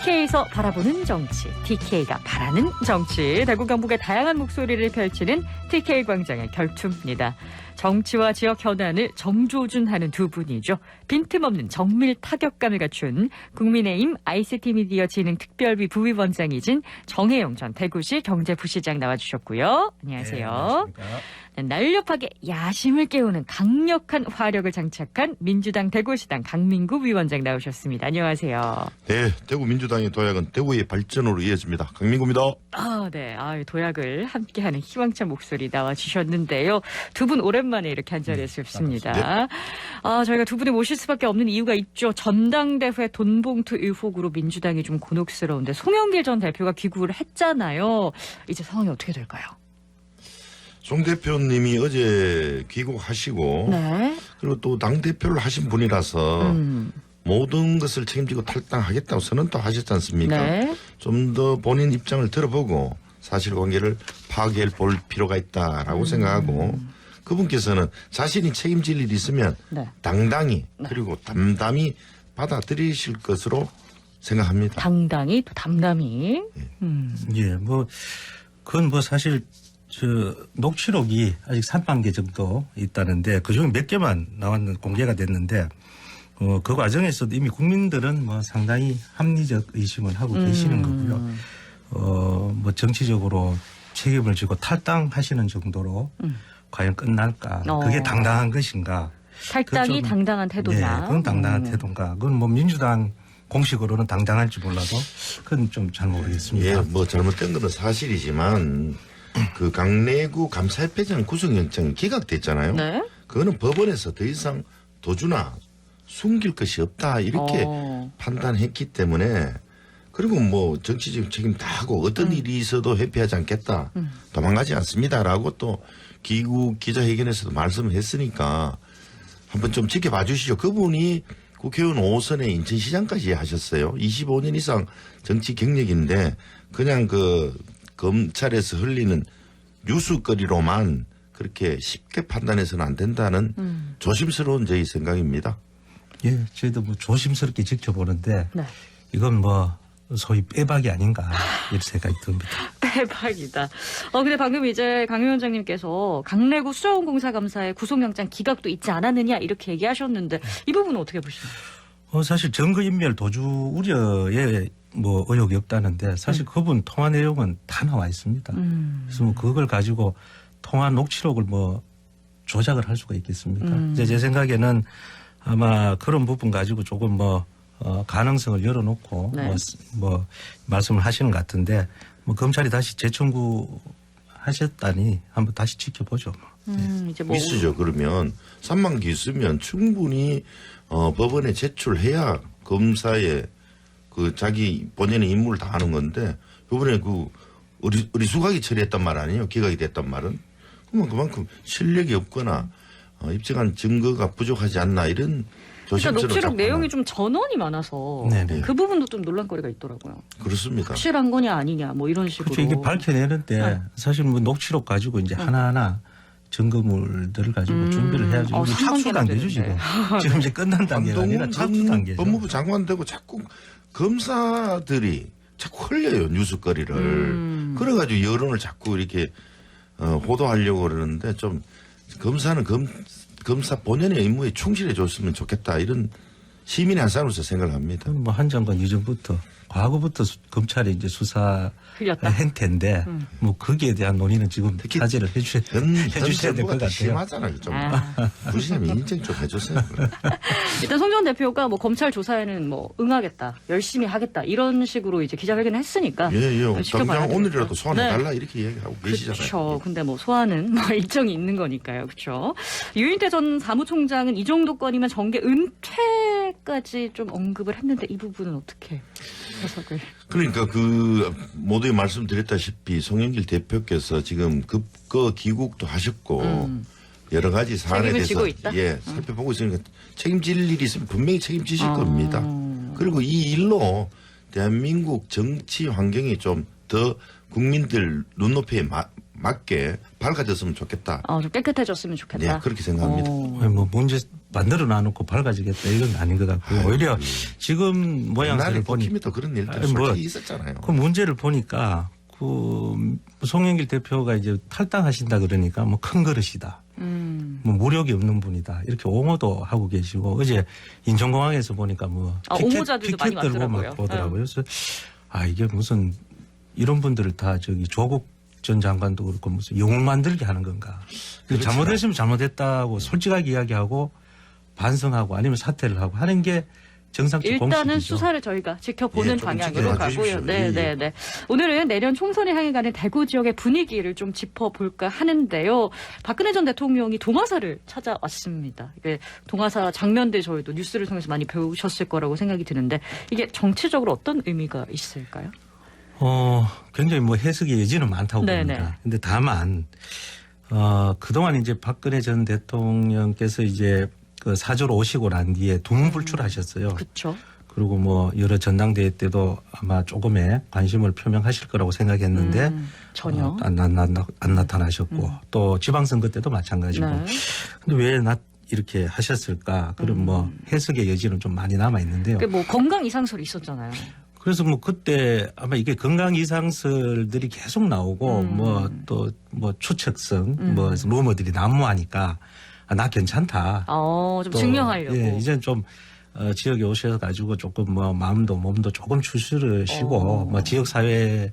TK에서 바라보는 정치, TK가 바라는 정치, 대구 경북의 다양한 목소리를 펼치는 TK 광장의 결투입니다. 정치와 지역 현안을 정조준하는 두 분이죠. 빈틈없는 정밀 타격감을 갖춘 국민의힘 ICT 미디어 진흥 특별위 부위원장이신 정혜영 전 대구시 경제부시장 나와주셨고요. 안녕하세요. 네, 안녕하십니까. 날렵하게 야심을 깨우는 강력한 화력을 장착한 민주당 대구시당 강민구 위원장 나오셨습니다. 안녕하세요. 네, 대구 민주당의 도약은 대구의 발전으로 이어집니다. 강민구입니다. 네. 도약을 함께하는 희망찬 목소리 나와주셨는데요. 두 분 오랜만에 이렇게 한 자리에 뵙습니다. 저희가 두 분을 모실 수밖에 없는 이유가 있죠. 전당대회 돈봉투 의혹으로 민주당이 좀 곤혹스러운데 송영길 전 대표가 귀국을 했잖아요. 이제 상황이 어떻게 될까요? 송 대표님이 어제 귀국하시고 네. 그리고 또 당대표를 하신 분이라서 모든 것을 책임지고 탈당하겠다고 선언도 하셨지 않습니까? 네. 좀 더 본인 입장을 들어보고 사실관계를 파악해 볼 필요가 있다라고 생각하고 그분께서는 자신이 책임질 일이 있으면 네. 당당히 그리고 담담히 받아들이실 것으로 생각합니다. 당당히 또 담담히. 예, 그건 사실, 녹취록이 아직 3만 개 정도 있다는데, 그 중에 몇 개만 공개가 됐는데, 그 과정에서도 이미 국민들은 상당히 합리적 의심을 하고 계시는 거고요. 정치적으로 책임을 지고 탈당하시는 정도로 과연 끝날까? 그게 당당한 것인가? 탈당이 당당한 태도냐. 네, 그건 당당한 태도인가? 그건 민주당 공식으로는 당당할지 몰라도 그건 좀 잘 모르겠습니다. 예, 잘못된 건 사실이지만 그 강내구 감사협회장 구속영장이 기각됐잖아요. 네. 그거는 법원에서 더 이상 도주나 숨길 것이 없다 이렇게 판단했기 때문에 그리고 정치적 책임 다 하고 어떤 일이 있어도 회피하지 않겠다. 도망가지 않습니다라고 또 귀국 기자회견에서도 말씀을 했으니까 한번 좀 지켜봐 주시죠. 그분이 국회의원 5선에 인천시장까지 하셨어요. 25년 이상 정치 경력인데 그냥 검찰에서 흘리는 뉴스거리로만 그렇게 쉽게 판단해서는 안 된다는 조심스러운 저희 생각입니다. 예, 저희도 조심스럽게 지켜보는데 네. 이건 소위 빼박이 아닌가 이런 생각이 듭니다. 대박이다. 근데 방금 이제 강 위원장님께서 강내구 수자원공사감사의 구속영장 기각도 있지 않았느냐 이렇게 얘기하셨는데 이 부분은 어떻게 보시나요? 사실 증거인멸 도주 우려에 의혹이 없다는데 사실 그분 통화 내용은 다 나와 있습니다. 그래서 그걸 가지고 통화 녹취록을 조작을 할 수가 있겠습니까? 이제 제 생각에는 아마 그런 부분 가지고 조금 가능성을 열어놓고 네. 말씀을 하시는 것 같은데 검찰이 다시 재청구 하셨다니 한번 다시 지켜보죠. 이제 있으죠. 그러면 3만 개 있으면 충분히 법원에 제출해야 검사의 자기 본연의 임무를 다 하는 건데 이번에 의리수각이 처리했단 말 아니에요. 기각이 됐단 말은. 그러면 그만큼 실력이 없거나 입증한 증거가 부족하지 않나 이런 조심스러운 녹취록 내용이 좀 전원이 많아서 네네. 그 부분도 좀 논란거리가 있더라고요. 그렇습니다. 확실한 거냐 아니냐 이런 식으로. 그렇죠. 이게 밝혀내는데 사실 녹취록 가지고 이제 하나하나 증거물들을 가지고 준비를 해야죠. 이거 착수 단계죠 지금. 지금 이제 끝난 단계가 아니라 착수 단계죠. 법무부 장관 되고 자꾸 검사들이 자꾸 흘려요 뉴스거리를. 그래가지고 여론을 자꾸 이렇게 호도하려고 그러는데 좀 검사는 검사 본연의 임무에 충실해 줬으면 좋겠다 이런 시민의 한 사람으로서 생각을 합니다. 한 장관 이전부터 과거부터 검찰이 이제 수사 흘렸다. 행태인데 거기에 대한 논의는 지금 특히 타제를 해주셔야 될 것 같아요. 심하잖아요. 좀 부시님 인정 좀 해줬어요. 일단 송 전 대표가 검찰 조사에는 응하겠다, 열심히 하겠다 이런 식으로 이제 기자회견을 했으니까. 예. 지켜봐야 당장 되겠다. 오늘이라도 소환해달라 네. 이렇게 얘기하고 계시잖아요. 그렇죠. 근데 소환은 일정이 있는 거니까요. 그렇죠. 유인태 전 사무총장은 이 정도 건이면 정계 은퇴까지 좀 언급을 했는데 이 부분은 어떻게 해석을? 그러니까 모두에 말씀드렸다시피 송영길 대표께서 지금 급거 귀국도 하셨고 여러 가지 사안에 책임을 대해서 지고 있다? 살펴보고 있으니까 책임질 일이 있으면 분명히 책임지실 겁니다. 그리고 이 일로 대한민국 정치 환경이 좀 더 국민들 눈높이에 맞게 밝아졌으면 좋겠다. 좀 깨끗해졌으면 좋겠다. 네, 그렇게 생각합니다. 문제 만들어 놔놓고 밝아지겠다 이건 아닌 것 같고 오히려 지금 모양새를 옛날에 보니 국힘이 또 그런 일들이 아니, 뭐, 솔직히 있었잖아요. 그 문제를 보니까 그 송영길 대표가 이제 탈당하신다 그러니까 뭐 큰 그릇이다. 뭐 무력이 없는 분이다. 이렇게 옹호도 하고 계시고 어제 인천공항에서 보니까 뭐 옹호자들도 많이 들고 왔더라고요. 막 보더라고요. 그래서 이게 무슨 이런 분들을 다 저기 조국 전 장관도 그렇고 무슨 영웅 만들게 하는 건가. 그렇죠. 잘못했으면 잘못했다고 솔직하게 이야기하고 반성하고 아니면 사퇴를 하고 하는 게 정상적 일단은 공식이죠. 수사를 저희가 지켜보는 예, 조금 방향으로 지켜봐 가고요. 주십시오. 예, 예. 네네네. 오늘은 내년 총선에 향해 가는 대구 지역의 분위기를 좀 짚어볼까 하는데요. 박근혜 전 대통령이 동화사를 찾아왔습니다. 이게 동화사 장면들 저희도 뉴스를 통해서 많이 배우셨을 거라고 생각이 드는데 이게 정치적으로 어떤 의미가 있을까요? 굉장히 뭐 해석의 여지는 많다고 네네. 봅니다. 근데 다만, 그동안 이제 박근혜 전 대통령께서 이제 그 사주로 오시고 난 뒤에 두문불출하셨어요. 그렇죠. 그리고 뭐 여러 전당대회 때도 아마 조금의 관심을 표명하실 거라고 생각했는데 전혀. 안 나타나셨고 또 지방선거 때도 마찬가지고. 네. 근데 왜 이렇게 하셨을까? 그런 뭐 해석의 여지는 좀 많이 남아 있는데요. 그 뭐 건강 이상설이 있었잖아요. 그래서 뭐 그때 아마 이게 건강 이상설들이 계속 나오고 뭐 또 뭐 추측성 뭐 루머들이 난무하니까 나 괜찮다. 좀 또, 증명하려고. 예, 이제는 좀 지역에 오셔서 가지고 조금 뭐 마음도 몸도 조금 추스르 쉬고 뭐 지역 사회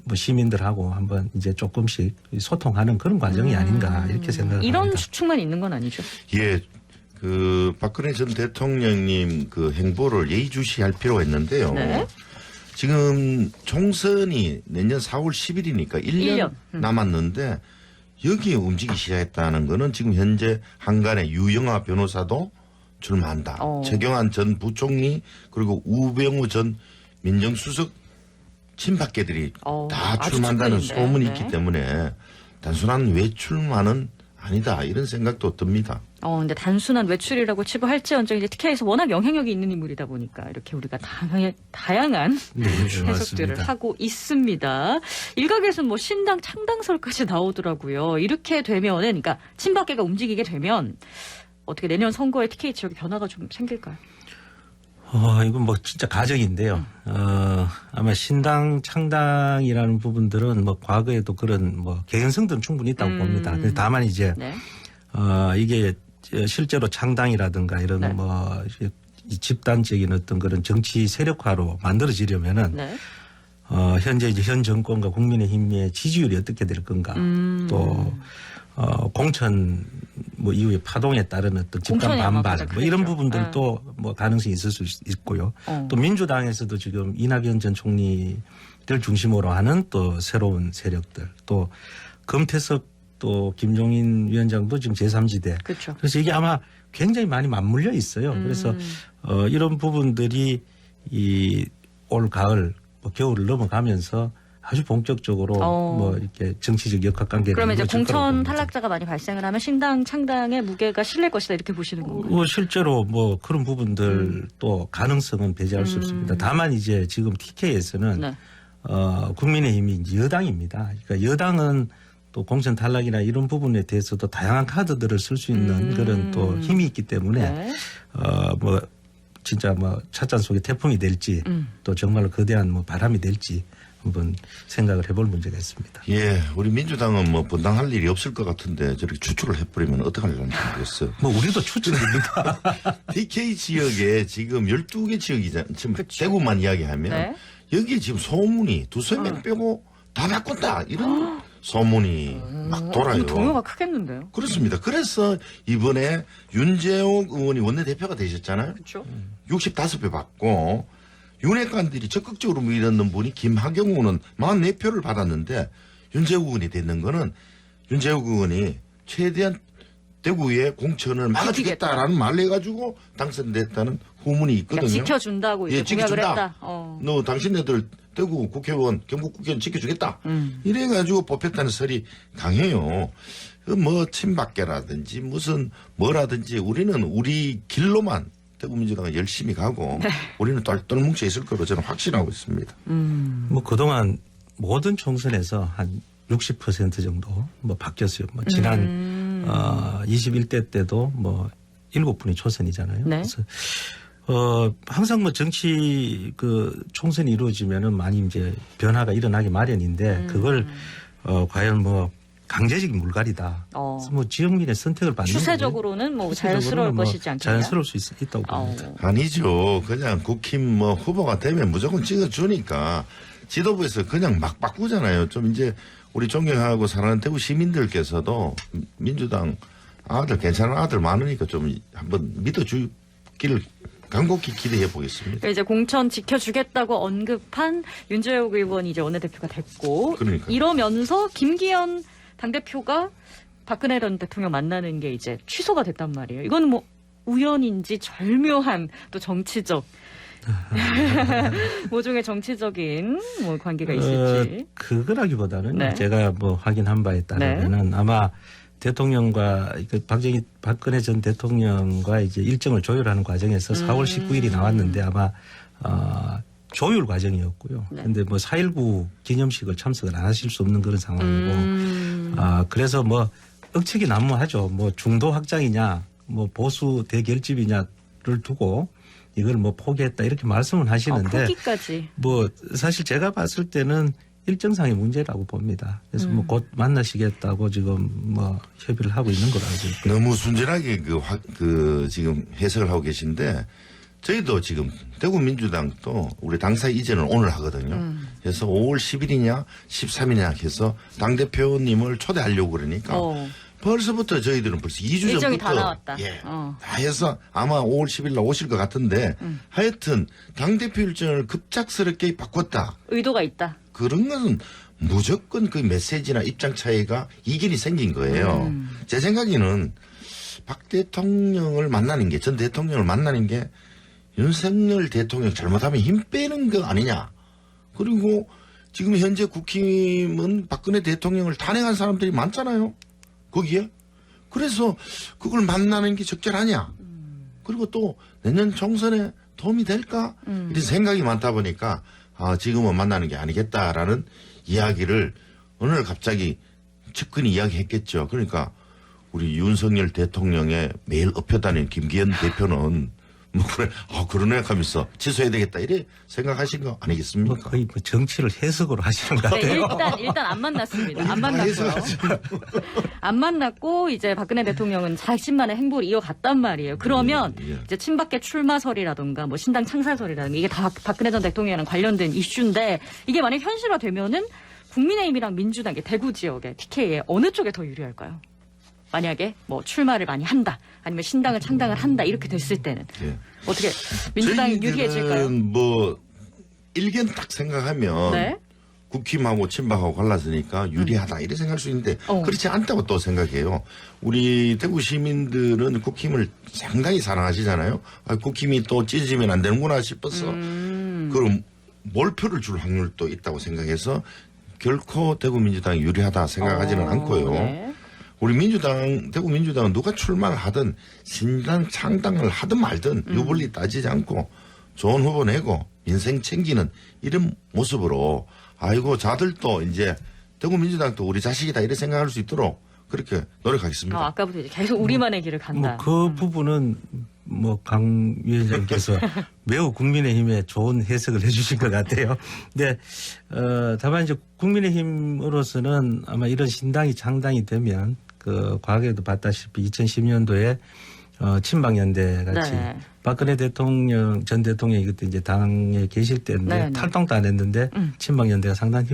뭐 시민들하고 한번 이제 조금씩 소통하는 그런 과정이 아닌가 이렇게 생각합니다. 이런 추측만 있는 건 아니죠. 예, 그 박근혜 전 대통령님 그 행보를 예의주시할 필요가 있는데요. 네. 지금 총선이 내년 4월 10일이니까 1년 남았는데 여기에 움직이기 시작했다는 거는 지금 현재 한간에 유영아 변호사도 출마한다. 최경환 전 부총리 그리고 우병우 전 민정수석 친박계들이 다 아주 출마한다는 측근인데. 소문이 네. 있기 때문에 단순한 외출만은 아니다 이런 생각도 듭니다. 근데 단순한 외출이라고 치부할지언정 이제 TK에서 워낙 영향력이 있는 인물이다 보니까 이렇게 우리가 다양한 네, 해석들을 맞습니다. 하고 있습니다. 일각에서는 뭐 신당 창당설까지 나오더라고요. 이렇게 되면은, 그러니까 친박계가 움직이게 되면 어떻게 내년 선거에 TK 지역에 변화가 좀 생길까요? 이건 뭐 진짜 가정인데요. 아마 신당 창당이라는 부분들은 뭐 과거에도 그런 뭐 개연성들은 충분히 있다고 봅니다. 근데 다만 이제 네. 이게 실제로 창당이라든가 이런 네. 뭐 이 집단적인 어떤 그런 정치 세력화로 만들어지려면은 네. 현재 이제 현 정권과 국민의힘의 지지율이 어떻게 될 건가 또 공천 뭐 이후에 파동에 따른 어떤 집단 공천이 아마 반발 가장 뭐 이런 크겠죠. 부분들도 뭐 가능성이 있을 수 있고요. 또 민주당에서도 지금 이낙연 전 총리를 중심으로 하는 또 새로운 세력들 또 금태섭 또 김종인 위원장도 지금 제3지대. 그렇죠. 그래서 이게 아마 굉장히 많이 맞물려 있어요. 그래서 이런 부분들이 이 올 가을 뭐 겨울을 넘어가면서 아주 본격적으로 뭐 이렇게 정치적 역학관계를 그러면 이제 이루어질 거라고 공천 봅니다. 탈락자가 많이 발생을 하면 신당 창당의 무게가 실릴 것이다 이렇게 보시는 건가요? 실제로 뭐 그런 부분들 또 가능성은 배제할 수 없습니다. 다만 이제 지금 TK에서는 네. 국민의힘이 이제 여당입니다. 그러니까 여당은 또 공천 탈락이나 이런 부분에 대해서도 다양한 카드들을 쓸 수 있는 그런 또 힘이 있기 때문에 네. 뭐 진짜 뭐 찻잔 속에 태풍이 될지 또 정말로 거대한 뭐 바람이 될지 한번 생각을 해볼 문제가 있습니다. 예, 우리 민주당은 뭐 분당할 일이 없을 것 같은데 저렇게 추측을 해버리면 어떡하려는지 모르겠어요. 뭐 우리도 추측입니다. TK 지역에 지금 12개 지역이잖아요. 지금 그렇죠. 대구만 이야기하면 네. 여기에 지금 소문이 두세 명 빼고 다 바꾼다 이런 소문이 막 돌아요. 동요가 크겠는데요. 그렇습니다. 그래서 이번에 윤재옥 의원이 원내대표가 되셨잖아요. 그렇죠. 65표 받고 윤핵관들이 적극적으로 밀었는 분이 김하경 의원은 44표를 받았는데 윤재욱 의원이 됐는 거는 윤재욱 의원이 최대한 대구의 공천을 막아주겠다라는 말을 해가지고 당선됐다는 후문이 있거든요. 그냥 지켜준다고 이제 예, 공약을 지켜준다. 했다. 너 당신네들 대구 국회의원, 경북 국회의원 지켜주겠다. 이래가지고 뽑혔다는 설이 강해요. 그 뭐 친박계라든지 무슨 뭐라든지 우리는 우리 길로만 대구 민주당은 열심히 가고 우리는 똘똘 뭉쳐 있을 거로 저는 확신하고 있습니다. 뭐 그동안 모든 총선에서 한 60% 정도 뭐 바뀌었어요. 뭐 지난 21대 때도 뭐 7분이 초선이잖아요. 네. 그래서 항상 뭐 정치 그 총선이 이루어지면은 많이 이제 변화가 일어나기 마련인데 그걸 과연 뭐 강제적인 물갈이다. 그래서 뭐 지역민의 선택을 받는 추세적으로는 뭐 자연스러울 것이지 않겠냐? 자연스러울 수 있다고 봅니다. 아니죠. 그냥 국힘 뭐 후보가 되면 무조건 찍어주니까 지도부에서 그냥 막 바꾸잖아요. 좀 이제 우리 존경하고 사랑하는 대구 시민들께서도 민주당 아들 괜찮은 아들 많으니까 좀 한번 믿어주기를 간곡히 기대해 보겠습니다. 이제 공천 지켜주겠다고 언급한 윤재욱 의원이 이제 원내대표가 됐고, 그러니까요. 이러면서 김기현 당대표가 박근혜 전 대통령 만나는 게 이제 취소가 됐단 말이에요. 이거는 뭐 우연인지 절묘한 또 정치적 모종의 정치적인 뭐 관계가 있을지. 그거라기보다는 네. 제가 뭐 확인한 바에 따르면은 아마 대통령과 박근혜 전 대통령과 이제 일정을 조율하는 과정에서 4월 19일이 나왔는데 아마 조율 과정이었고요. 네. 그런데 뭐 4.19 기념식을 참석을 안 하실 수 없는 그런 상황이고, 그래서 뭐 억측이 난무하죠. 뭐 중도 확장이냐, 뭐 보수 대결집이냐를 두고 이걸 뭐 포기했다 이렇게 말씀을 하시는데, 포기까지. 뭐 사실 제가 봤을 때는 일정상의 문제라고 봅니다. 그래서 뭐 곧 만나시겠다고 지금 뭐 협의를 하고 있는 거라고. 너무 순진하게 지금 해석을 하고 계신데 저희도 지금 대구 민주당도 우리 당사 이전을 오늘 하거든요. 그래서 5월 10일이냐 13일이냐 해서 당대표님을 초대하려고 그러니까 벌써부터 저희들은 벌써 2주 전부터 일정이 다 나왔다. 다 해서 아마 5월 10일 날 오실 것 같은데 하여튼 당대표 일정을 급작스럽게 바꿨다. 의도가 있다. 그런 것은 무조건 그 메시지나 입장 차이가 이견이 생긴 거예요. 제 생각에는 박 대통령을 만나는 게, 전 대통령을 만나는 게 윤석열 대통령 잘못하면 힘 빼는 거 아니냐. 그리고 지금 현재 국힘은 박근혜 대통령을 탄핵한 사람들이 많잖아요. 거기에. 그래서 그걸 만나는 게 적절하냐. 그리고 또 내년 총선에 도움이 될까? 이런 생각이 많다 보니까 지금은 만나는 게 아니겠다라는 이야기를 어느 날 갑자기 측근히 이야기했겠죠. 그러니까 우리 윤석열 대통령의 매일 업혀다니는 김기현 대표는 뭐 그래, 그러네 하면서 취소해야 되겠다 이래 생각하신 거 아니겠습니까? 뭐 거의 뭐 정치를 해석으로 하시는 것 네, 같아요. 일단 안 만났습니다. 안 만났고요. 안 만났고 이제 박근혜 대통령은 자신만의 행보를 이어갔단 말이에요. 그러면 예. 이제 친박계 출마설이라든가 뭐 신당 창살설이라든가 이게 다 박근혜 전 대통령이랑 관련된 이슈인데 이게 만약 현실화되면은 국민의힘이랑 민주당 대구 지역의 TK에 어느 쪽에 더 유리할까요? 만약에 뭐 출마를 많이 한다 아니면 신당을 창당을 한다 이렇게 됐을 때는 예. 어떻게 민주당이 저희들은 유리해질까요? 뭐 일견 딱 생각하면 네. 국힘하고 친박하고 갈라서니까 유리하다 이렇게 생각할 수 있는데 그렇지 않다고 또 생각해요. 우리 대구 시민들은 국힘을 상당히 사랑하시잖아요. 국힘이 또 찢어지면 안 되는구나 싶어서 그럼 몰표를 줄 확률도 있다고 생각해서 결코 대구 민주당이 유리하다 생각하지는 않고요. 네. 우리 민주당, 대구 민주당은 누가 출마를 하든 신당 창당을 하든 말든 유불리 따지지 않고 좋은 후보 내고 민생 챙기는 이런 모습으로 아이고 자들도 이제 대구 민주당도 우리 자식이다 이렇게 생각할 수 있도록 그렇게 노력하겠습니다. 아까부터 이제 계속 우리만의 길을 간다. 그 부분은 뭐 강 위원장께서 매우 국민의힘에 좋은 해석을 해주신 것 같아요. 근데 다만 이제 국민의힘으로서는 아마 이런 신당이 창당이 되면 그 과거에도 봤다시피 2010년도에 친박연대 같이 박근혜 대통령 전 대통령이 그때 이제 당에 계실 때인데 탈당도 안 했는데 친박연대가 상당히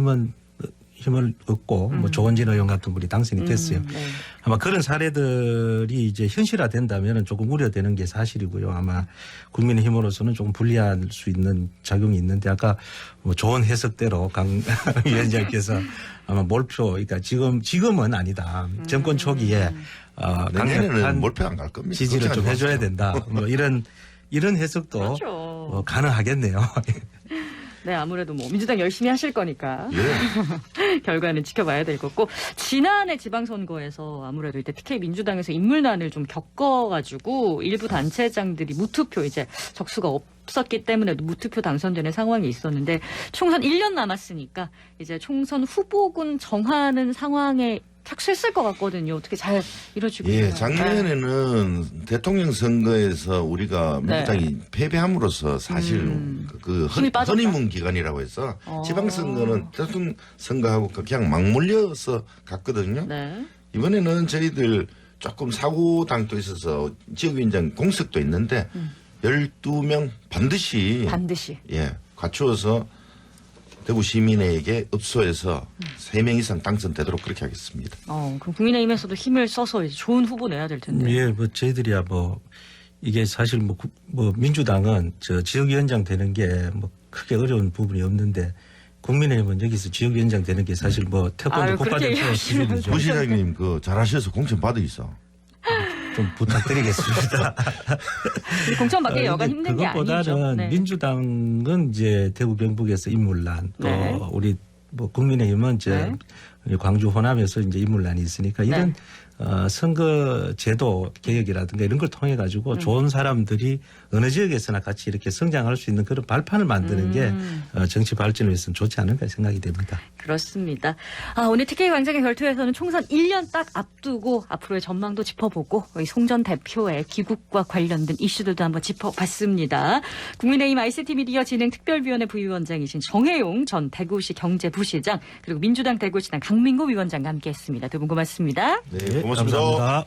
힘을 얻고 뭐 조원진 의원 같은 분이 당선이 됐어요. 아마 그런 사례들이 이제 현실화된다면 조금 우려되는 게 사실이고요. 아마 국민의힘으로서는 조금 불리할 수 있는 작용이 있는데 아까 뭐 좋은 해석대로 강 위원장께서 아마 몰표, 그러니까 지금은 아니다. 정권 초기에 내년에는 몰표 안 갈 겁니다. 지지를 좀 해줘야 된다. 뭐 이런 해석도 그렇죠. 가능하겠네요. 네, 아무래도 뭐 민주당 열심히 하실 거니까 예. 결과는 지켜봐야 될 거고 지난해 지방선거에서 아무래도 이때 TK 민주당에서 인물난을 좀 겪어가지고 일부 단체장들이 무투표 이제 적수가 없었기 때문에 무투표 당선되는 상황이 있었는데 총선 1년 남았으니까 이제 총선 후보군 정하는 상황에 착수했을 것 같거든요. 어떻게 잘 이루어지고 예, 있나요? 작년에는 대통령 선거에서 우리가 네. 민주당이 패배함으로써 사실 그 힘이 빠졌다? 허니문 기간이라고 해서 지방선거는 대통령 선거하고 그냥 맞물려서 갔거든요. 네. 이번에는 저희들 조금 사고당도 있어서 지역위원장 공석도 있는데 12명 반드시 예, 갖추어서 대구 시민에게 읍소해서 3명 이상 당선되도록 그렇게 하겠습니다. 그럼 국민의힘에서도 힘을 써서 이제 좋은 후보 내야 될 텐데. 예, 뭐 저희들이야 뭐 이게 사실 뭐 민주당은 저 지역위원장 되는 게 뭐 크게 어려운 부분이 없는데 국민의힘은 여기서 지역위원장 되는 게 사실 뭐 태권도 그렇게 꽃받을 수준이죠. 부시장님 그 잘하셔서 공천 받으 있어. 좀 부탁드리겠습니다. 공천 받기 여간 힘든 게 아니죠. 그것보다는 네. 민주당은 이제 대구 경북에서 인물난 또 네. 우리 뭐 국민의힘은 이제 광주 호남에서 이제 인물난이 있으니까 이런 선거 제도 개혁이라든가 이런 걸 통해 가지고 좋은 사람들이 어느 지역에서나 같이 이렇게 성장할 수 있는 그런 발판을 만드는 게 정치 발전을 위해서는 좋지 않을까 생각이 됩니다. 그렇습니다. 오늘 TK 광장의 결투에서는 총선 1년 딱 앞두고 앞으로의 전망도 짚어보고 이 송 전 대표의 귀국과 관련된 이슈들도 한번 짚어봤습니다. 국민의힘 ICT 미디어 진행 특별위원회 부위원장이신 정혜용 전 대구시 경제부시장 그리고 민주당 대구시당 강민구 위원장과 함께했습니다. 두 분 고맙습니다. 네, 고맙습니다. 감사합니다.